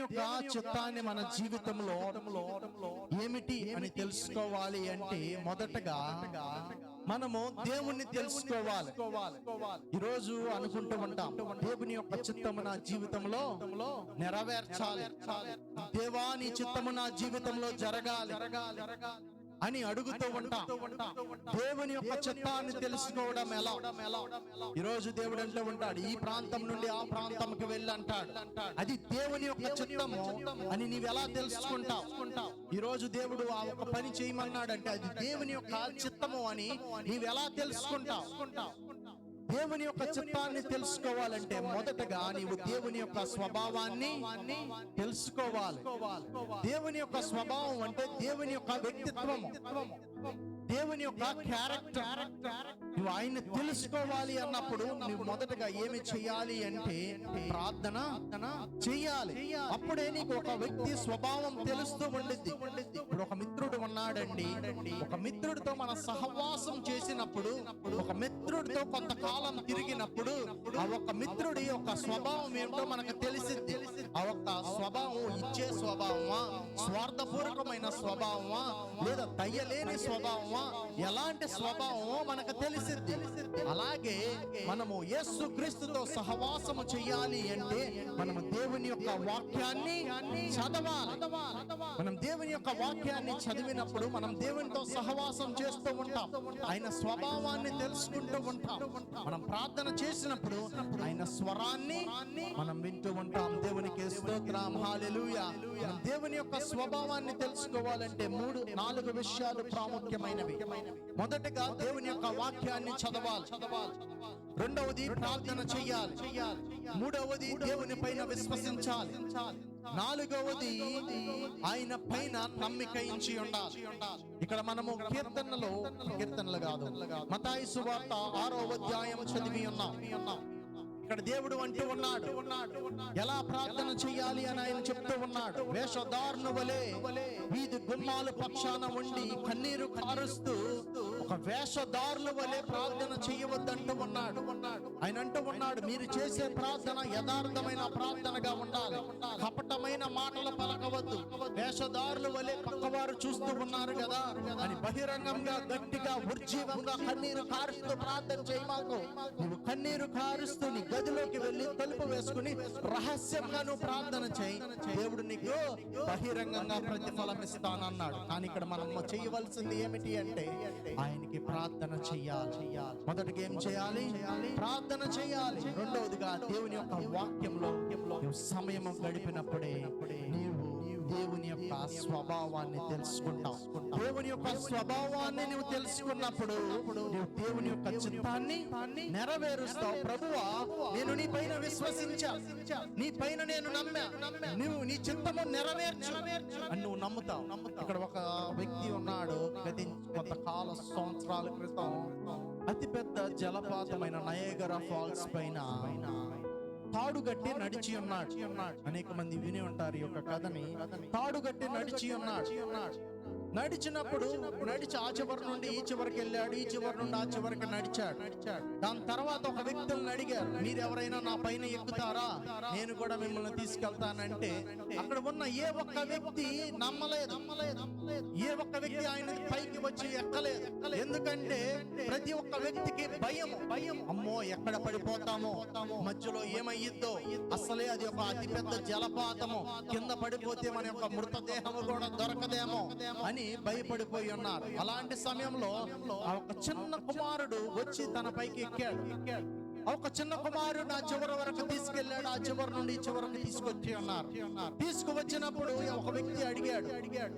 యొక్క చిత్తాన్ని మన జీవితంలో ఏమిటి అని తెలుసుకోవాలి అంటే మొదటగా మనము దేవుణ్ణి తెలుసుకోవాలి. ఈరోజు అనుకుంటూ ఉంటాం, దేవుని యొక్క చిత్తము నా జీవితంలో నెరవేర్చాలి, దేవా నీ చిత్తము నా జీవితంలో జరగాలి అని అడుగుతూ ఉంటాం. దేవుని యొక్క చిత్తాన్ని తెలుసుకోవడం ఎలా? ఈరోజు దేవుడు అంటూ ఉంటాడు, ఈ ప్రాంతం నుండి ఆ ప్రాంతంకి వెళ్ళి అంటాడు. అది దేవుని యొక్క చిత్తము అని నీవు ఎలా తెలుసుకుంటావు? ఈరోజు దేవుడు ఆ ఒక పని చేయమన్నాడంటే అది దేవుని యొక్క చిత్తము అని నీవు ఎలా తెలుసుకుంటావు? దేవుని యొక్క చిత్తాన్ని తెలుసుకోవాలంటే మొదటగా నీవు దేవుని యొక్క స్వభావాన్ని తెలుసుకోవాలి. దేవుని యొక్క స్వభావం అంటే దేవుని యొక్క వ్యక్తిత్వము, దేవుని యొక్క క్యారెక్టర్. నువ్వు ఆయన తెలుసుకోవాలి అన్నప్పుడు నువ్వు మొదటగా ఏమి చేయాలి అంటే ప్రార్థన చెయ్యాలి. అప్పుడే నీకు ఒక వ్యక్తి స్వభావం తెలుస్తూ ఉండిద్ది. ఇప్పుడు ఒక మిత్రుడు ఉన్నాడండి, ఒక మిత్రుడితో మన సహవాసం చేసినప్పుడు, ఒక మిత్రుడితో కొంతకాలం తిరిగినప్పుడు ఆ ఒక మిత్రుడి యొక్క స్వభావం ఏమిటో మనకు తెలిసిద్ది. ఆ ఒక్క స్వభావం ఇచ్చే స్వభావమా, స్వార్థపూర్వకమైన స్వభావమా, లేదా దయ్యలేని స్వభావమా, ఎలాంటి స్వభావమో మనకు తెలిసిద్ది. అలాగే మనము యేసు క్రీస్తుతో సహవాసము చేయాలి అంటే మనము దేవుని యొక్క వాక్యాన్ని చదవాలి. మనం దేవుని యొక్క వాక్యాన్ని చదివినప్పుడు మనం దేవునితో సహవాసం చేస్తూ ఉంటాం, ఆయన స్వభావాన్ని తెలుసుకుంటూ ఉంటాం. మనం ప్రార్థన చేసినప్పుడు ఆయన స్వరాన్ని మనం వింటూ ఉంటాం. దేవునికి స్తోత్రం, హల్లెలూయా. మనం దేవుని యొక్క స్వభావాన్ని తెలుసుకోవాలంటే 4 విషయాలు ప్రాముఖ్యమైనవి. మొదటగా దేవుని యొక్క వాక్యాన్ని చదవాలి, రెండవది ప్రార్థన చెయ్యాలి, మూడవది దేవుని పైన విశ్వసించాలి, నాలుగవది ఆయన పైన నమ్మిక ఉంచి ఉండాలి. ఇక్కడ మనము కీర్తనలు కాదు, మత్తయి సువార్త 6వ అధ్యాయం చదివి ఉన్నాం. ఇక్కడ దేవుడు అంటూ ఉన్నాడు ఎలా ప్రార్థన చెయ్యాలి అని ఆయన చెప్తూ ఉన్నాడు. వేషధారుని వలె వీధి గుమ్మాల పక్షాన ఉండి కన్నీరు కారుస్తూ ఒక వేషధారుల వలె ప్రార్థన చేయవద్దంటూ ఉన్నాడు. ఆయన అంటూ ఉన్నాడు, మీరు చేసే ప్రార్థన యథార్థమైన ప్రార్థనగా ఉండాలి, కపటమైన మాటలు పలకవద్దు. వేషధారుల వలె పక్కవారు చూస్తూ ఉన్నారు కదా అని బహిరంగంగా గట్టిగా ఉర్జీవంగా కన్నీరు కారుస్తూ ప్రార్థన చేయమాకు. నువ్వు కన్నీరు కారుస్తూ నీ గదిలోకి వెళ్ళి తలుపు వేసుకుని రహస్యంగా నువ్వు ప్రార్థన చేయి, దేవుడు నీకు బహిరంగంగా ప్రతిఫలం ఇస్తానన్నాడు. కానీ ఇక్కడ మనం చేయవలసింది ఏమిటి అంటే ఆయనకి ప్రార్థన చెయ్యాలి. మొదటిగా ఏం చేయాలి? ప్రార్థన చేయాలి. రెండవదిగా దేవుని యొక్క వాక్యంలో సమయం గడిపినప్పుడే నీవు దేవుని యొక్క స్వభావాన్ని తెలుసుకుంటావు. దేవుని యొక్క స్వభావాన్ని నువ్వు తెలుసుకున్నప్పుడు నువ్వు దేవుని యొక్క చిత్తాన్ని నెరవేరుస్తావు. ప్రభువా, నేను నీ పైన విశ్వసించా, నీ పైన నేను నమ్మా, నువ్వు నీ చిత్తము నెరవేర్చు అని నువ్వు నమ్ముతావు. ఇక్కడ ఒక వ్యక్తి ఉన్నాడు, కొంతకాల సంవత్సరాల క్రితం అతిపెద్ద జలపాతమైన నయాగరా ఫాల్స్ పైన తాడుగట్టి నడిచి ఉన్నాడు. అనేక మంది విని ఉంటారు ఈ యొక్క కథని. తాడుగట్టి నడిచి ఉన్నాడు. నడిచినప్పుడు ఆ చివరి నుండి ఈ చివరికి వెళ్ళాడు, ఈ చివరి నుండి ఆ చివరికి నడిచాడు. దాని తర్వాత ఒక వ్యక్తులను అడిగారు, మీరు ఎవరైనా నా పైన ఎక్కుతారా, నేను కూడా మిమ్మల్ని తీసుకెళ్తానంటే అక్కడ ఉన్న ఏ ఒక్క వ్యక్తి నమ్మలేదు. ఏ ఒక్క వ్యక్తి ఆయన పైకి వచ్చి ఎక్కలేదు. ఎందుకంటే ప్రతి ఒక్క వ్యక్తికి భయం. అమ్మో, ఎక్కడ పడిపోతామో, మధ్యలో ఏమయ్యిద్దో, అసలే అది ఒక అతిపెద్ద జలపాతము, కింద పడిపోతే మన యొక్క మృతదేహము కూడా దొరకదేమో అని భయపడిపోయి ఉన్నారు. అలాంటి సమయంలో ఒక చిన్న కుమారుడు వచ్చి తన పైకి ఎక్కాడు. ఒక చిన్న కుమారుడు ఆ చివరి వరకు తీసుకెళ్లాడు. ఆ చివరి నుండి ఈ చివరికి తీసుకొచ్చి ఉన్నారు. తీసుకువచ్చినప్పుడు ఒక వ్యక్తి అడిగాడు,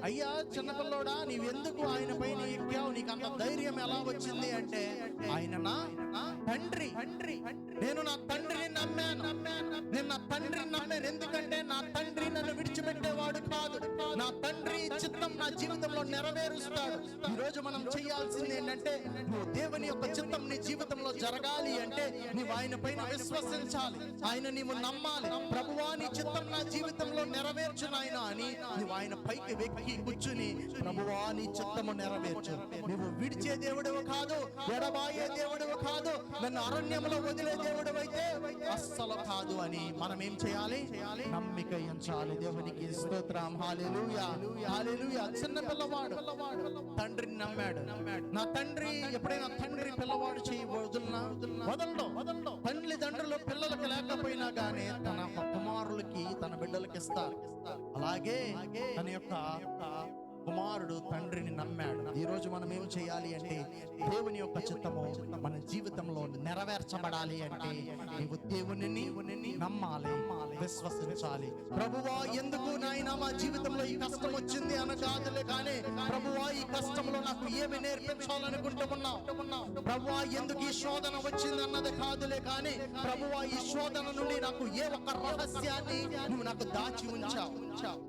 అయ్యా చిన్నపిల్లోడా, నీవెందుకు ఆయన పైన ఎక్కావు, నీకు అంత ధైర్యం ఎలా వచ్చింది అంటే, ఆయన నా తండ్రి, నేను నా తండ్రిని నమ్మాను, నేను నా తండ్రిని నమ్మాను. ఎందుకంటే నా తండ్రి నన్ను విడిచిపెట్టేవాడు కాదు, నా తండ్రి చిత్తం నా జీవితంలో నెరవేరుస్తాడు. ఈ రోజు మనం చేయాల్సింది ఏంటంటే, నువ్వు దేవుని యొక్క చిత్తం నీ జీవితంలో జరగాలి అంటే నీవు ఆయన పైన విశ్వసించాలి, ఆయన నీవు నమ్మాలి. ప్రభువా నీ చిత్తం నా జీవితంలో నెరవేర్చు నాయనా అని నువ్వు ఆయన పైకి వెక్కి కూర్చుని, ప్రభువా నీ చిత్తము నెరవేర్చు. నువ్వు విడిచే దేవుడవు కాదు, ఎడబాయే దేవుడవు కాదు, నన్ను అరణ్యంలో వదిలే దేవుడవు అయితే అస్సలు కాదు అని మనం ఏం చేయాలి? నమ్మిక ఉంచాలి. దేవునికి స్తోత్రం. హల్లెలూయా, హల్లెలూయా. చిన్న పిల్లవాడు తండ్రిని నమ్మాడు. నా తండ్రి ఎప్పుడైనా తండ్రి పిల్లవాడు చేయి వదలడు. తల్లిదండ్రులు పిల్లలకు లేకపోయినా గానీ తన కుమారులకి, తన బిడ్డలకి ఇస్తారు. అలాగే తన యొక్క కుమారుడు తండ్రిని నమ్మాడు. ఈ రోజు మనం ఏం చేయాలి అంటే, దేవుని యొక్క చిత్తము మన జీవితంలో నెరవేర్చబడాలి అంటే నీవు దేవుని నమ్మాలి, విశ్వసించాలి. ప్రభువా ఎందుకు నాయనా మా జీవితంలో ఈ కష్టం వచ్చింది అనగాదులే కానీ, ప్రభువా ఈ కష్టంలో నాకు ఏమి నేర్పించాలనుకుంటున్నావు, ప్రభువా ఎందుకు ఈ శోధన వచ్చింది అన్నది కాదులే కానీ, ప్రభువా ఈ శోధన నుండి నాకు ఏ ఒక్క రహస్యాన్ని నువ్వు నాకు దాచి ఉంచావు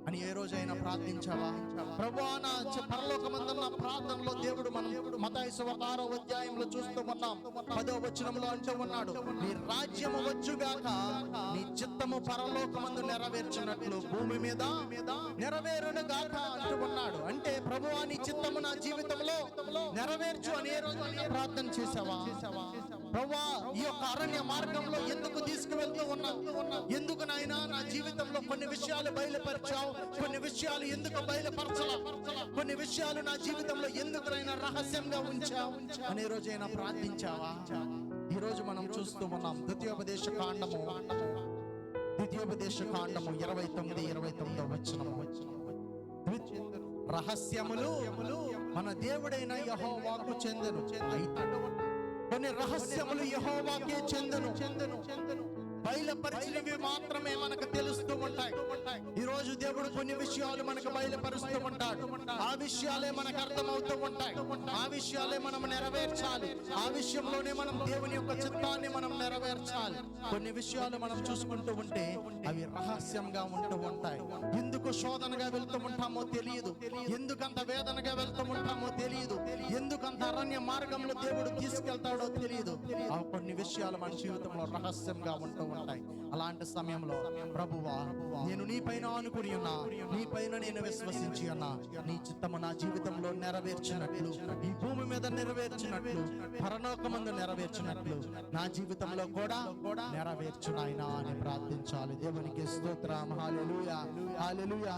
అని ఏ రోజైనా ప్రార్థించావా? ప్రభువా నా పరలోకమందున్న ప్రార్థనలో దేవుడు మనం మత్తయి సువార్త 6వ అధ్యాయంలో చూస్తూ ఉన్నాం. 10వ వచనంలో అంటూ ఉన్నాడు, నీ రాజ్యము వచ్చుగాక, నీ చిత్తము పరలోకమందు నెరవేర్చినట్లు భూమి మీద నెరవేరును గాక అంటూ ఉన్నాడు. అంటే ప్రభువా నీ చిత్తము నా జీవితంలో నెరవేర్చు అని ఏ రోజు ప్రార్థన చేసావా? ప్రభువా ఈ యొక్క అరణ్య మార్గంలో ఎందుకు తీసుకువెళ్తూ ఉన్నావు? ఎందుకు నాయనా నా జీవితంలో కొన్ని విషయాలు బయలుపరిచావు, కొన్ని విషయాలు ఎందుకు బయలుపరచలా, కొన్ని విషయాలు నా జీవితంలో ఎందుకునైనా రహస్యంగా ఉంచావు అనే రోజైనా ప్రార్థించావా? ఈ రోజు మనం చూస్తూ ఉన్నాం ద్వితీయోపదేశ కాండము 29:29 వచనము. రహస్యములు మన దేవుడైన యెహోవాకు చెందెను. కొన్ని రహస్యములు యెహోవాకే చెందెను. బయలుపరిచినవి మాత్రమే మనకు తెలుస్తూ ఉంటాయి. ఈ రోజు దేవుడు కొన్ని విషయాలు మనకు బయలుపరుస్తూ ఉంటాడు. ఆ విషయాలే మనకు అర్థమవుతూ ఉంటాయి. ఆ విషయాలే మనం నెరవేర్చాలి. ఆ విషయంలోనే మనం దేవుని యొక్క చిత్తాన్ని మనం నెరవేర్చాలి. కొన్ని విషయాలు మనం చూసుకుంటూ ఉంటే అవి రహస్యంగా ఉంటూ ఉంటాయి. ఎందుకు శోధనగా వెళ్తూ ఉంటామో తెలియదు, ఎందుకంత వేదనగా వెళ్తూ ఉంటామో తెలియదు, ఎందుకంత అరణ్య మార్గంలో దేవుడు తీసుకెళ్తాడో తెలియదు. ఆ కొన్ని విషయాలు మన జీవితంలో రహస్యంగా ఉంటూ ఉంటాయి. అలాంటి సమయంలో ప్రభువా నేను నీ పైన ఆనుకుని ఉన్నా, నీ పైన నేను విశ్వసించి ఉన్నా, నీ చిత్తము నా జీవితంలో నెరవేర్చినట్లు, ఈ భూమి మీద నెరవేర్చినట్లు, పరలోకమందు నెరవేర్చినట్లు నా జీవితంలో కూడా నెరవేర్చు నాయనా అని ప్రార్థించాలి. దేవునికి స్తోత్రం. హల్లెలూయా, హల్లెలూయా.